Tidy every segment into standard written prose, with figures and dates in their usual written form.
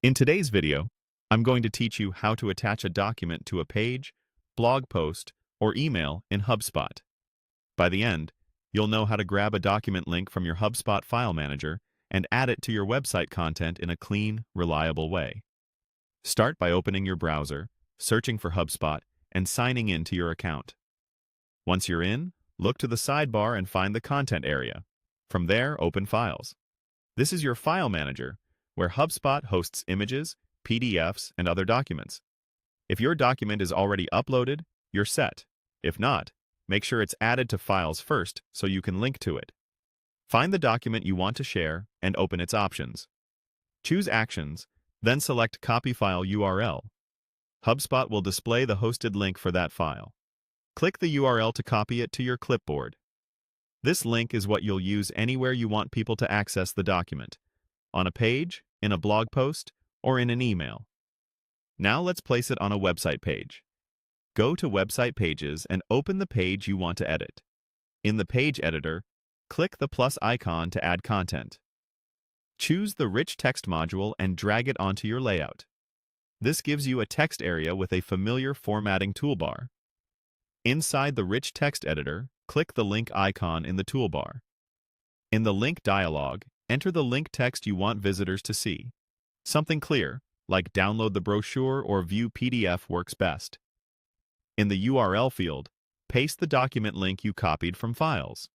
In today's video, I'm going to teach you how to attach a document to a page, blog post, or email in HubSpot. By the end, you'll know how to grab a document link from your HubSpot file manager and add it to your website content in a clean, reliable way. Start by opening your browser, searching for HubSpot, and signing in to your account. Once you're in, look to the sidebar and find the Content area. From there, open Files. This is your file manager, where HubSpot hosts images, PDFs, and other documents. If your document is already uploaded, you're set. If not, make sure it's added to Files first so you can link to it. Find the document you want to share and open its options. Choose Actions, then select Copy File URL. HubSpot will display the hosted link for that file. Click the URL to copy it to your clipboard. This link is what you'll use anywhere you want people to access the document: on a page, in a blog post, or in an email. Now let's place it on a website page. Go to Website Pages and open the page you want to edit. In the page editor, click the plus icon to add content. Choose the Rich Text module and drag it onto your layout. This gives you a text area with a familiar formatting toolbar. Inside the Rich Text editor, click the link icon in the toolbar. In the link dialog, enter the link text you want visitors to see. Something clear, like download the brochure or view PDF, works best. In the URL field, paste the document link you copied from Files.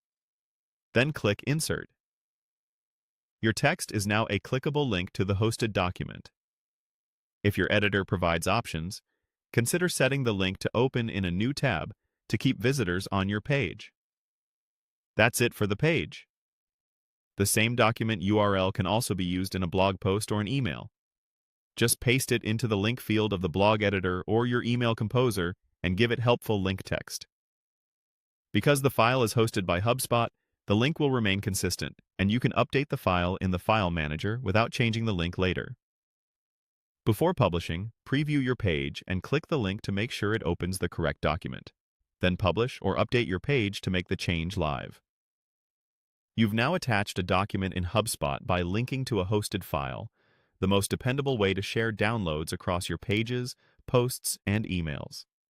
Then click Insert. Your text is now a clickable link to the hosted document. If your editor provides options, consider setting the link to open in a new tab to keep visitors on your page. That's it for the page. The same document URL can also be used in a blog post or an email. Just paste it into the link field of the blog editor or your email composer and give it helpful link text. Because the file is hosted by HubSpot, the link will remain consistent, and you can update the file in the file manager without changing the link later. Before publishing, preview your page and click the link to make sure it opens the correct document. Then publish or update your page to make the change live. You've now attached a document in HubSpot by linking to a hosted file, the most dependable way to share downloads across your pages, posts, and emails.